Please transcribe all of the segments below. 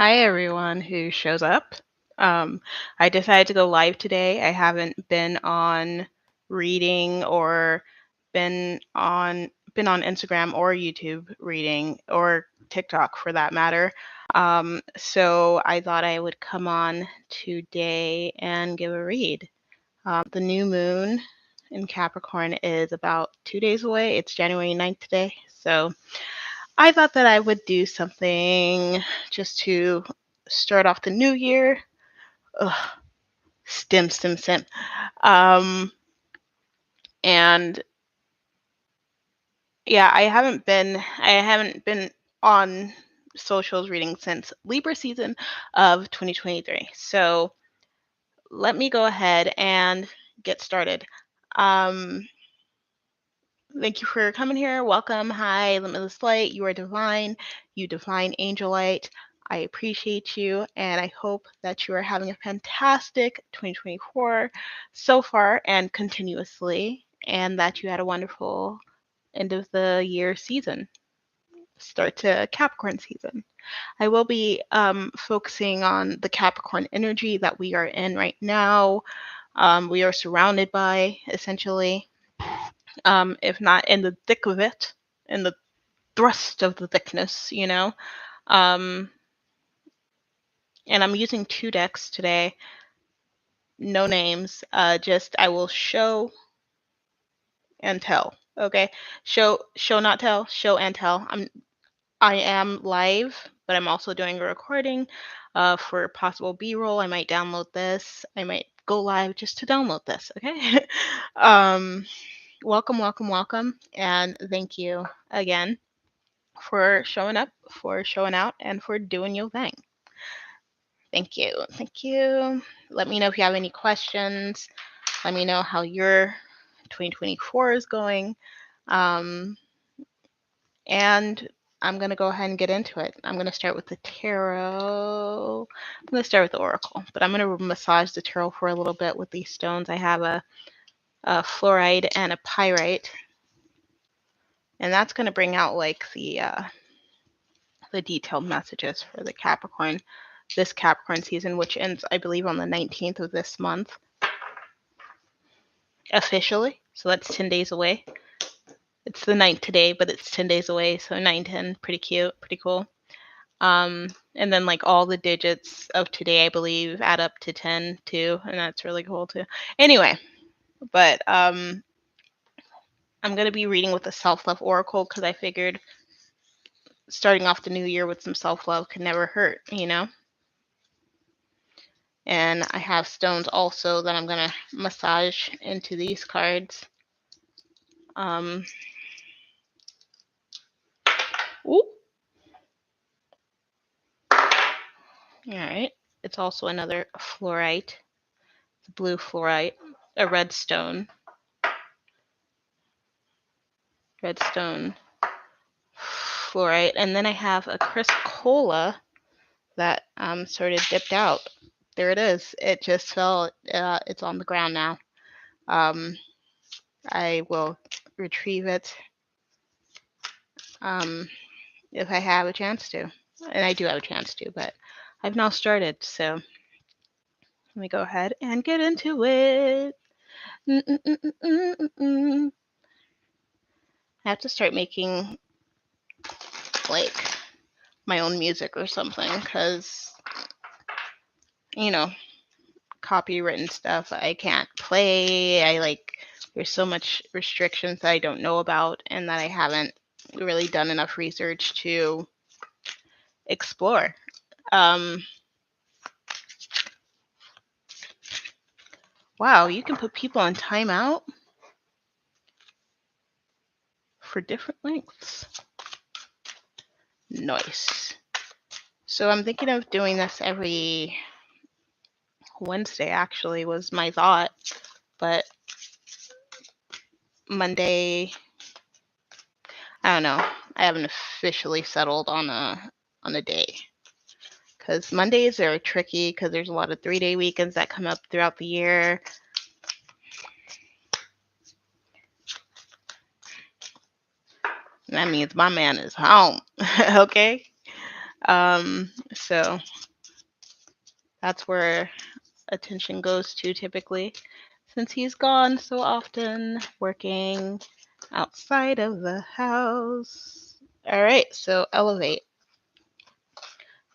Hi, everyone who shows up. I decided to go live today. I haven't been on reading or been on Instagram or YouTube reading or TikTok for that matter. So I thought I would come on today and give a read. The new moon in Capricorn is about 2 days away. It's January 9th today. So I thought that I would do something just to start off the new year. Ugh, stim. Um, and yeah, I haven't been on socials reading since Libra season of 2023. So let me go ahead and get started. Um, Thank you for coming here. Welcome. Hi, Limitless Light. You are divine. You divine angel light. I appreciate you, and I hope that you are having a fantastic 2024 so far and continuously, and that you had a wonderful end of the year season, start to Capricorn season. I will be focusing on the Capricorn energy that we are in right now. We are surrounded by, essentially, if not in the thick of it, in the thrust of the thickness, Um, and I'm using two decks today, no names, just I will show and tell. Okay, show not tell, show and tell. I am live, but I'm also doing a recording for possible B-roll. I might download this. I might go live just to download this. Okay. um, welcome, and thank you again for showing up, for showing out, and for doing your thing. Thank you. Let me know if you have any questions. Let me know how your 2024 is going. And I'm going to go ahead and get into it. I'm going to start with the tarot. I'm going to start with the oracle, but I'm going to massage the tarot for a little bit with these stones. I have a fluorite and a pyrite, and that's going to bring out like the detailed messages for the Capricorn, this Capricorn season, which ends, I believe, on the 19th of this month, officially. So that's 10 days away. It's the 9th today, but it's 10 days away. So 9/10, pretty cute, pretty cool. And then like all the digits of today, I believe, add up to 10 too, and that's really cool too. Anyway, but I'm gonna be reading with the self-love oracle because I figured starting off the new year with some self-love could never hurt, And I have stones also that I'm gonna massage into these cards. Ooh. All right. It's also another fluorite, blue fluorite, a redstone fluorite, and then I have a Chrysocolla that sort of dipped out. There it is. It just fell. It's on the ground now. I will retrieve it if I have a chance to, and I do have a chance to, but I've now started, so let me go ahead and get into it. I have to start making like my own music or something because copywritten stuff I can't play. There's so much restrictions that I don't know about and that I haven't really done enough research to explore. Wow, you can put people on timeout for different lengths. Nice. So I'm thinking of doing this every Wednesday, actually, was my thought. But Monday, I don't know. I haven't officially settled on a day. Because Mondays are tricky because there's a lot of 3-day weekends that come up throughout the year. And that means my man is home. Okay? So that's where attention goes to typically, since he's gone so often working outside of the house. All right, so elevate.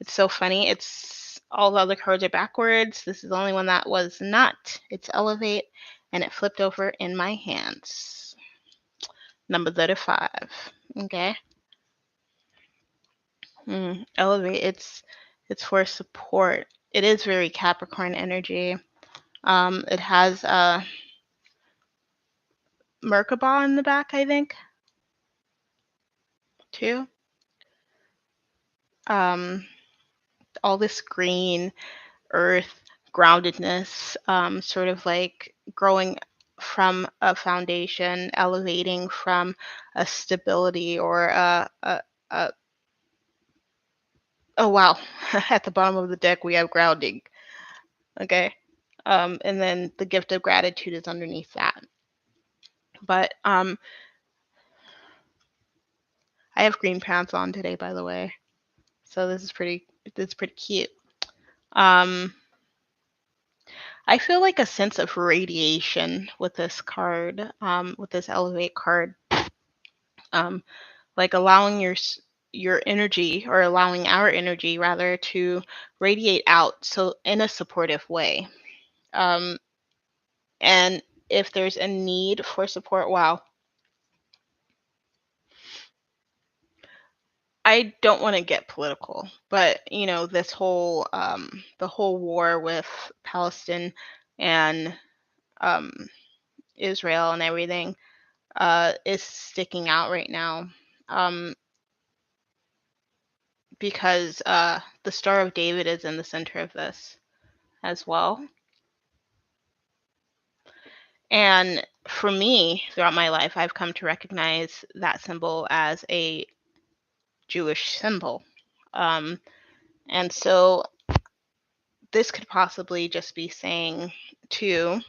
It's so funny. It's all the other cards are backwards. This is the only one that was not. It's elevate, and it flipped over in my hands. Number 35. Okay. Elevate. It's for support. It is very Capricorn energy. It has Merkaba in the back, I think, too. All this green, earth, groundedness, sort of like growing from a foundation, elevating from a stability or a oh wow, at the bottom of the deck we have grounding. Okay. And then the gift of gratitude is underneath that. But I have green pants on today, by the way. So this is pretty cute. I feel like a sense of radiation with this card, with this elevate card, um, like allowing your energy, or allowing our energy rather, to radiate out, so in a supportive way. Um, and if there's a need for support, wow, I don't want to get political, but this whole the whole war with Palestine and um, Israel and everything is sticking out right now, um, because the Star of David is in the center of this as well. And for me, throughout my life, I've come to recognize that symbol as a Jewish symbol. Um, and so this could possibly just be saying to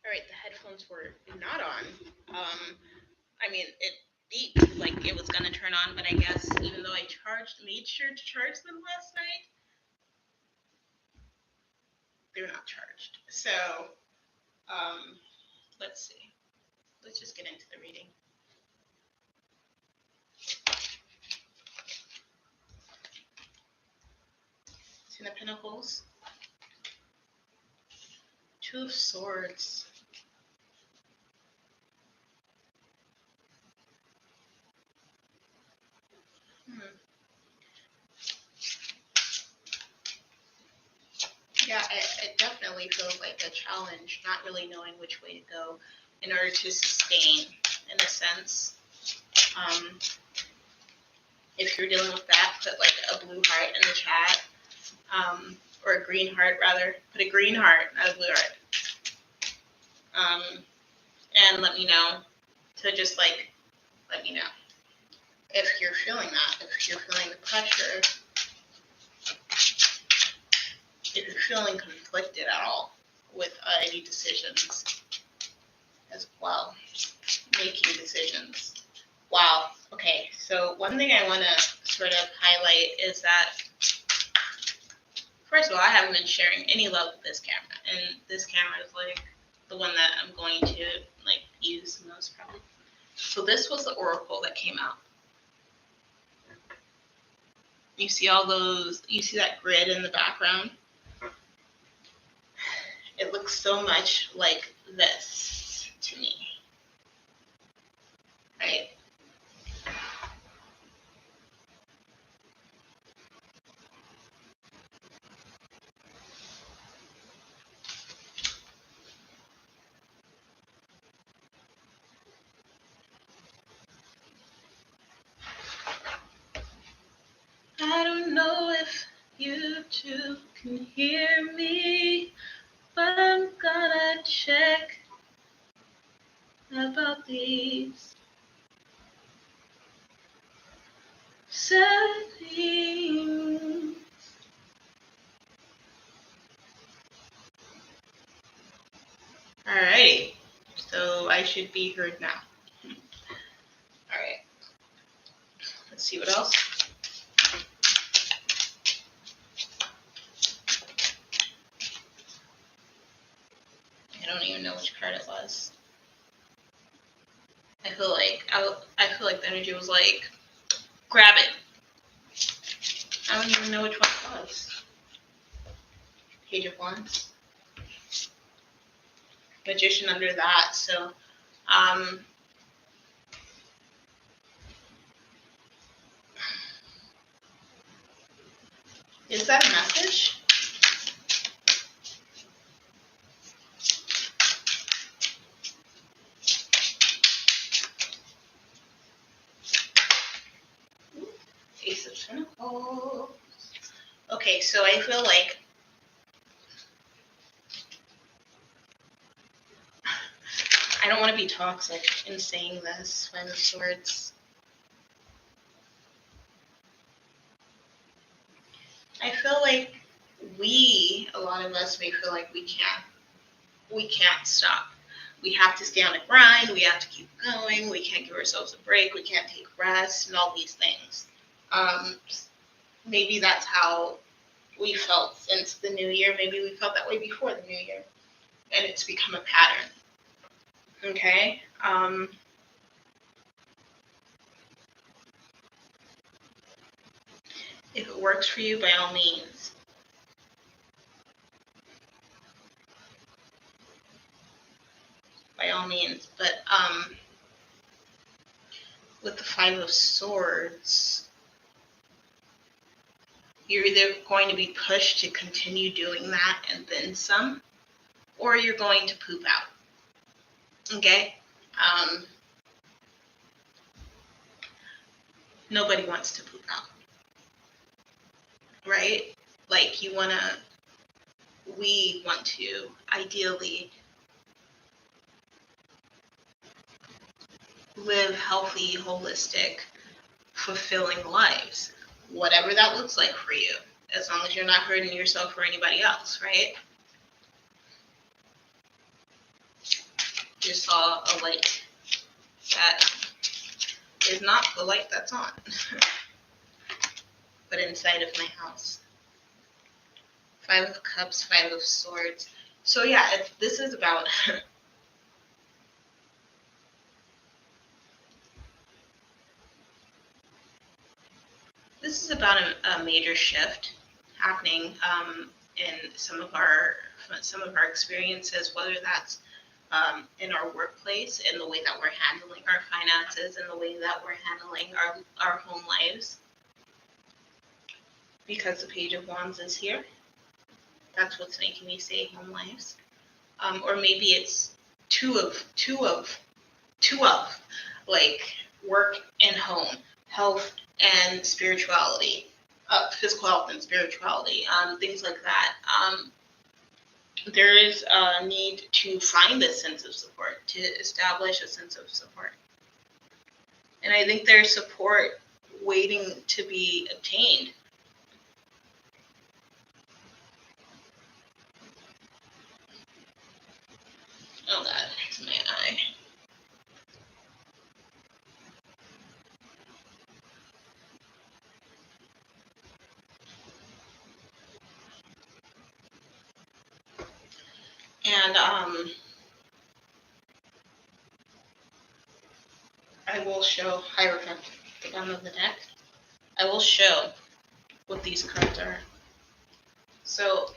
All right, the headphones were not on. I mean, it beeped like it was gonna turn on, but I guess even though I made sure to charge them last night, they're not charged. So, let's see. Let's just get into the reading. Ten of Pentacles. Two of Swords. Yeah, it definitely feels like a challenge, not really knowing which way to go in order to sustain, in a sense. If you're dealing with that, put like a blue heart in the chat, or a green heart rather. Put a green heart, not a blue heart. And let me know to just like let me know if you're feeling that, if you're feeling the pressure, if you're feeling conflicted at all with any decisions as well, making decisions. Wow. Okay, so one thing I want to sort of highlight is that, first of all, I haven't been sharing any love with this camera, and this camera is like the one that I'm going to like use the most probably. So this was the oracle that came out. You see all those, you see that grid in the background? It looks so much like this to me, right? I don't know if you two can hear me, but I'm gonna check about these settings. Alrighty, so I should be heard now. Alright, let's see what else. I don't even know which card it was. I feel like the energy was like, grab it. I don't even know which one it was. Page of Wands. Magician under that, so is that a message? Ace of Pentacles. Okay, so I feel like I don't want to be toxic in saying this, Five of Swords. I feel like a lot of us may feel like we can't stop. We have to stay on the grind, we have to keep going, we can't give ourselves a break, we can't take rest, and all these things. Maybe that's how we felt since the new year. Maybe we felt that way before the new year, and it's become a pattern. Okay? If it works for you, by all means. By all means. But with the Five of Swords, you're either going to be pushed to continue doing that and then some, or you're going to poop out. Okay? Nobody wants to poop out. Right? Like we want to ideally live healthy, holistic, fulfilling lives, whatever that looks like for you, as long as you're not hurting yourself or anybody else, right? just saw a light that is not the light that's on, but inside of my house. Five of Cups, Five of Swords. So yeah, this is about a major shift happening in some of our experiences, whether that's in our workplace, in the way that we're handling our finances, in the way that we're handling our home lives. Because the Page of Wands is here, that's what's making me say home lives. Or maybe it's two of like work and home, health and spirituality, physical health and spirituality, things like that. There is a need to find this sense of support, to establish a sense of support. And I think there's support waiting to be obtained. Oh, that hurts my eye. And I will show Hierophant at the bottom of the deck. I will show what these cards are. So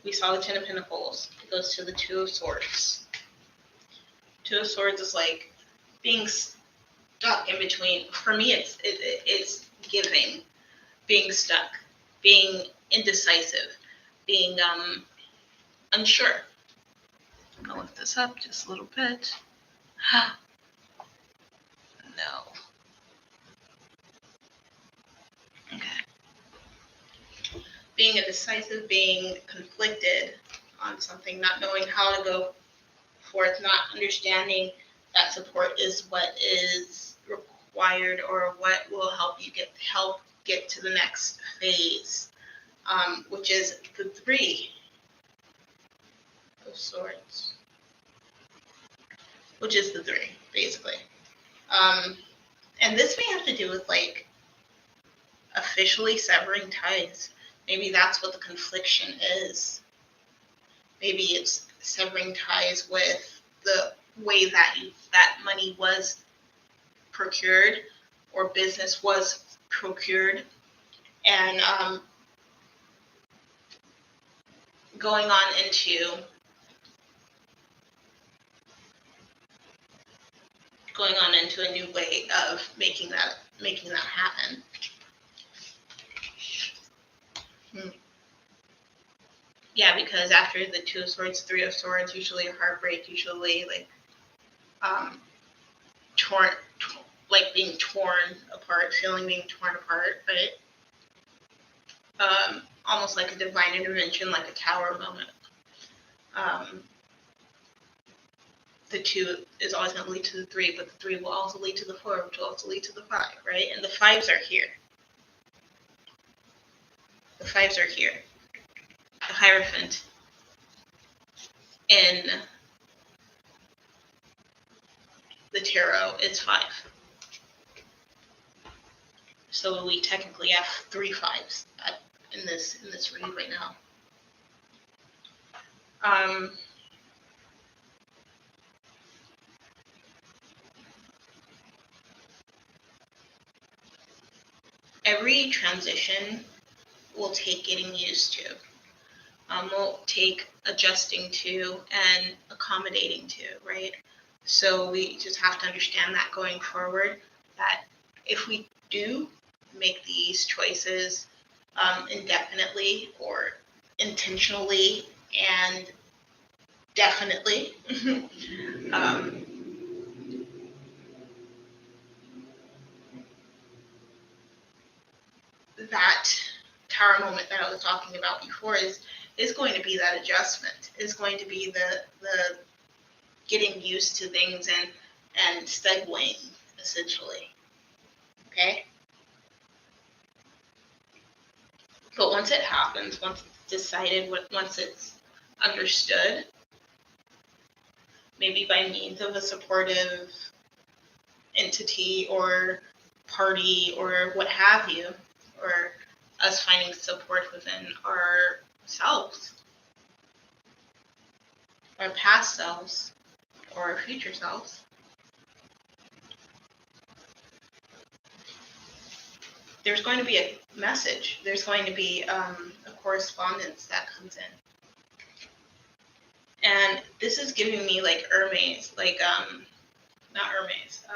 we saw the Ten of Pentacles. It goes to the Two of Swords. Two of Swords is like being stuck in between. For me, it's giving, being stuck, being indecisive, being unsure. I'm gonna lift this up just a little bit. No. Okay. Being indecisive, being conflicted on something, not knowing how to go forth, not understanding that support is what is required or what will help you get to the next phase, which is the Three of Swords, which is the Three, basically. And this may have to do with like officially severing ties. Maybe that's what the confliction is. Maybe it's severing ties with the way that money was procured or business was procured, and going on into a new way of making that happen. Yeah, because after the Two of Swords, Three of Swords, usually a heartbreak, usually like torn, like being torn apart, being torn apart, right? Almost like a divine intervention, like a tower moment. The Two is always going to lead to the Three, but the Three will also lead to the Four, which will also lead to the Five, right? And the Fives are here. The Fives are here. The Hierophant in the tarot is 5. So we technically have 3 5s in this read right now. Every transition will take getting used to. Will take adjusting to and accommodating to, right? So we just have to understand that going forward, that if we do make these choices indefinitely or intentionally and definitely, that tower moment that I was talking about before is going to be that adjustment, is going to be the getting used to things and segueing, essentially. Okay? But once it happens, once it's decided, once it's understood, maybe by means of a supportive entity or party or what have you, or us finding support within ourselves, our past selves, or our future selves. There's going to be a message. There's going to be a correspondence that comes in. And this is giving me like Hermes, like, not Hermes,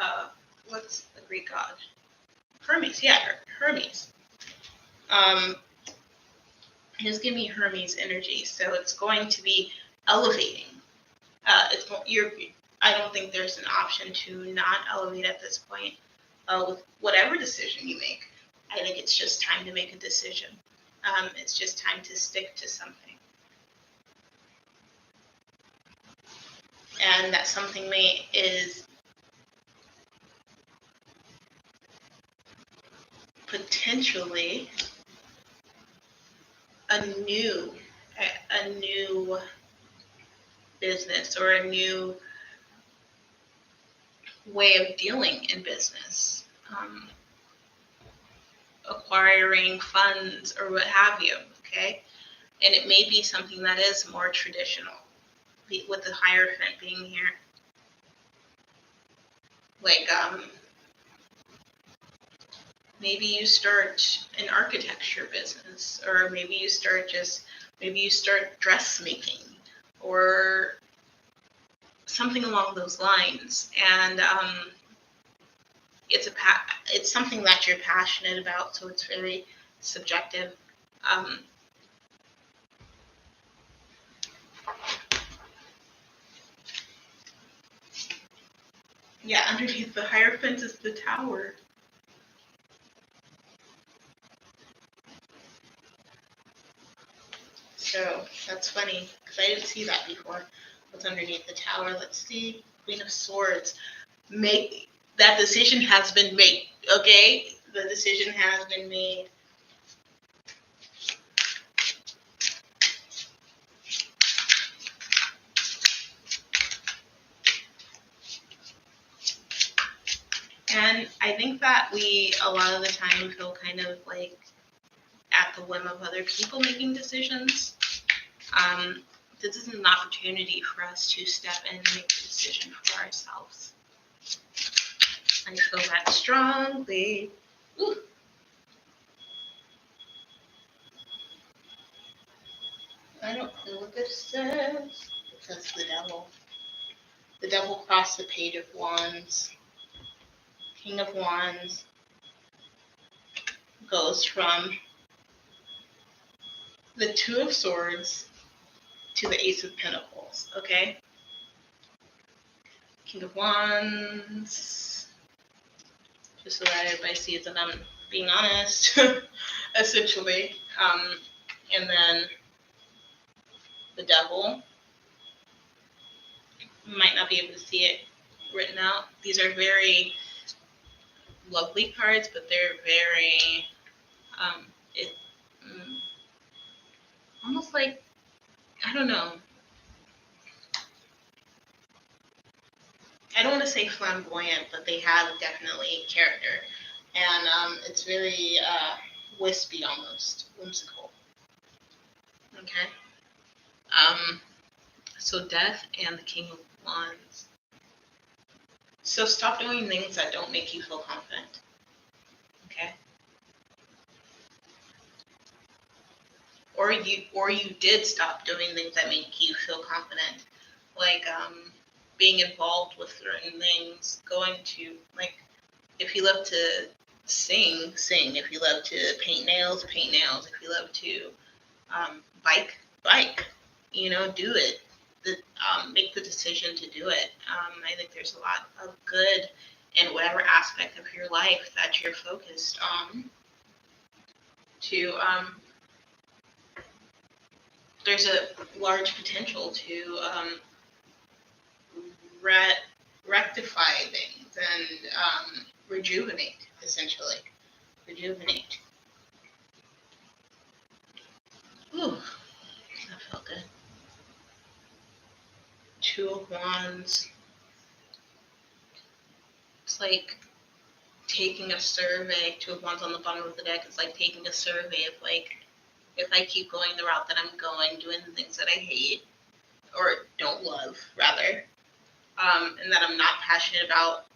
what's the Greek god? Hermes, yeah, Hermes. It's giving me Hermes energy, so it's going to be elevating. I don't think there's an option to not elevate at this point with whatever decision you make. I think it's just time to make a decision. It's just time to stick to something. And that something is potentially a new business or a new way of dealing in business, acquiring funds or what have you, okay? And it may be something that is more traditional, with the Hierophant being here. Like, maybe you start an architecture business, or maybe you start dressmaking, or something along those lines. And it's something that you're passionate about, so it's very subjective. Yeah, underneath the Hierophant is the Tower. So that's funny, because I didn't see that before. What's underneath the Tower? Let's see. Queen of Swords. That decision has been made, okay? The decision has been made. And I think that we, a lot of the time, feel kind of like at the whim of other people making decisions. This is an opportunity for us to step in and make a decision for ourselves. I feel that strongly. Ooh. I don't know what this says. It says the devil. The devil crossed the Page of Wands. King of Wands goes from the Two of Swords to the Ace of Pentacles, okay? King of Wands, just so that everybody sees that I'm being honest, essentially. And then the devil. You might not be able to see it written out. These are very lovely cards, but they're very, almost like, I don't know. I don't want to say flamboyant, but they have definitely character. And it's very wispy almost, whimsical. Okay? So Death and the King of Wands. So stop doing things that don't make you feel confident. Okay? Or you did stop doing things that make you feel confident. Like being involved with certain things, going to, like, if you love to sing. If you love to paint nails. If you love to bike. Do it. Make the decision to do it. I think there's a lot of good in whatever aspect of your life that you're focused on. There's a large potential to rectify things and rejuvenate, essentially. Rejuvenate. Ooh, that felt good. Two of Wands. It's like taking a survey. Two of Wands on the bottom of the deck. It's like taking a survey of like, if I keep going the route that I'm going, doing the things that I hate or don't love, rather, and that I'm not passionate about.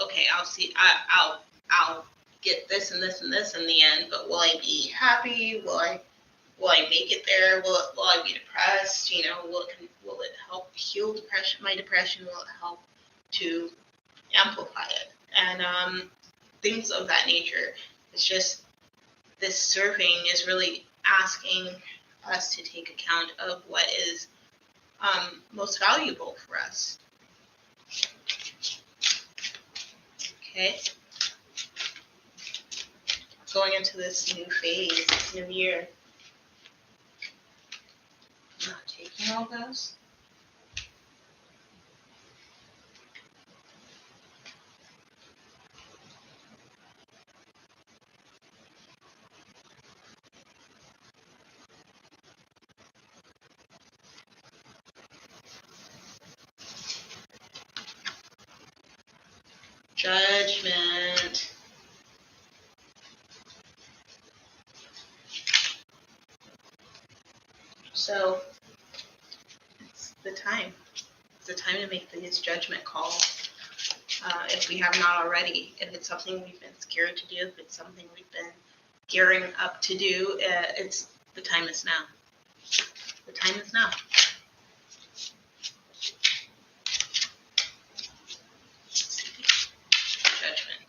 Okay, I'll see. I'll get this and this and this in the end. But will I be happy? Will I make it there? Will I be depressed? You know, will it help heal depression? My depression, will it help to amplify it? And things of that nature. It's just this surveying is really asking us to take account of what is most valuable for us. Okay. Going into this new phase, this new year. I'm not taking all those. Judgment. So it's the time. It's the time to make these judgment calls. If we have not already, if it's something we've been scared to do, if it's something we've been gearing up to do, it's the time is now. The time is now. Judgment.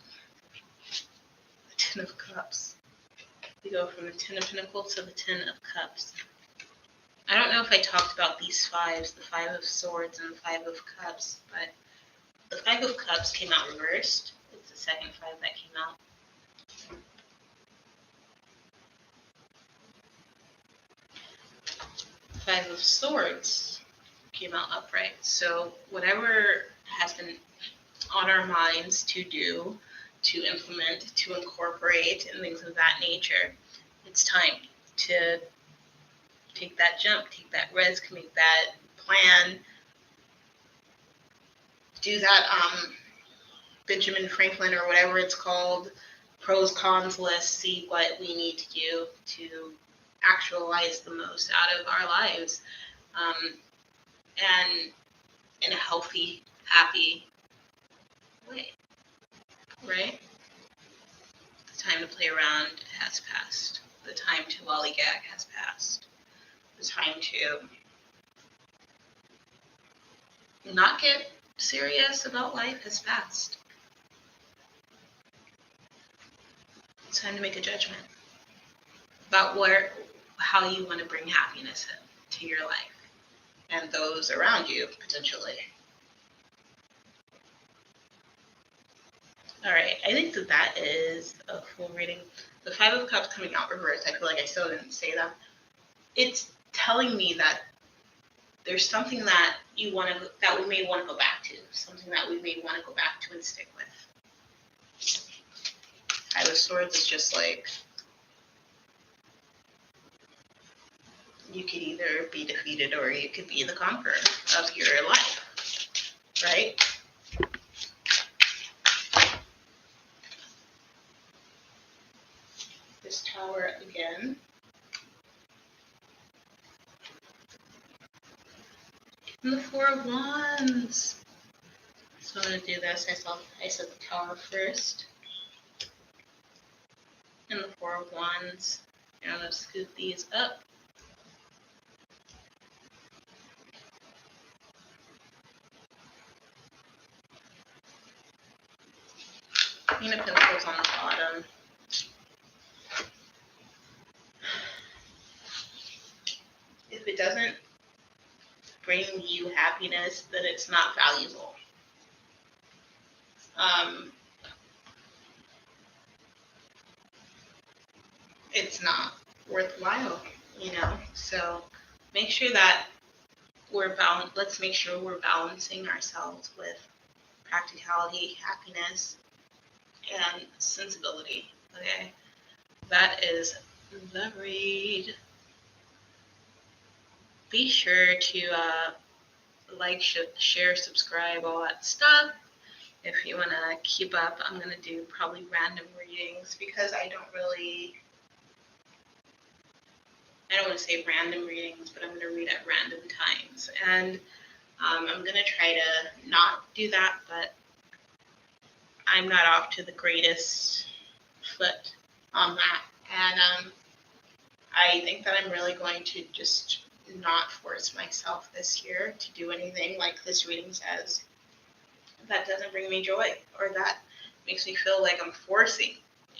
The Ten of Cups. We go from the Ten of Pentacles to the Ten of Cups. I don't know if I talked about these fives, the Five of Swords and the Five of Cups, but the Five of Cups came out reversed. It's the second five that came out. Five of Swords came out upright. So whatever has been on our minds to do, to implement, to incorporate, and things of that nature, it's time to take that jump, take that risk, make that plan, do that Benjamin Franklin or whatever it's called, pros, cons list, see what we need to do to actualize the most out of our lives, and in a healthy, happy way, right? The time to play around has passed. The time to lollygag has passed. The time to not get serious about life has passed. It's time to make a judgment about how you want to bring happiness to your life and those around you, potentially. All right, I think that is a full reading. The Five of Cups coming out reversed, I feel like I still didn't say that. It's telling me that there's something that we may want to go back to, something that we may want to go back to and stick with. Five of Swords is just like, you could either be defeated or you could be the conqueror of your life, right? This Tower again. And the Four of Wands. So I'm going to do this. I said the Tower first. And the Four of Wands. And I'm going to scoop these up. Queen of Pentacles on the bottom. If it doesn't bring you happiness, then it's not valuable. It's not worthwhile, So make sure that let's make sure we're balancing ourselves with practicality, happiness, and sensibility. Okay, that is the read. Be sure to like, share, subscribe, all that stuff. If you want to keep up, I'm going to do probably random readings because I don't want to say random readings, but I'm going to read at random times. And I'm going to try to not do that, but I'm not off to the greatest foot on that. And I think that I'm really going to just not force myself this year to do anything like this reading says that doesn't bring me joy or that makes me feel like I'm forcing,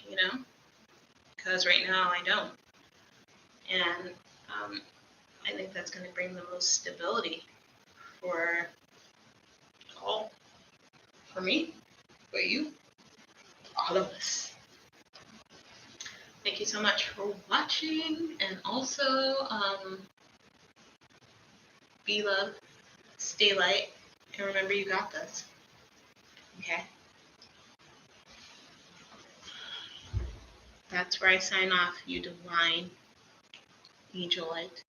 you know, because right now I don't. And I think that's going to bring the most stability for all, for me, for you, all of us. Thank you so much for watching, and also be love, stay light, and remember you got this. Okay? That's where I sign off, you divine angel light.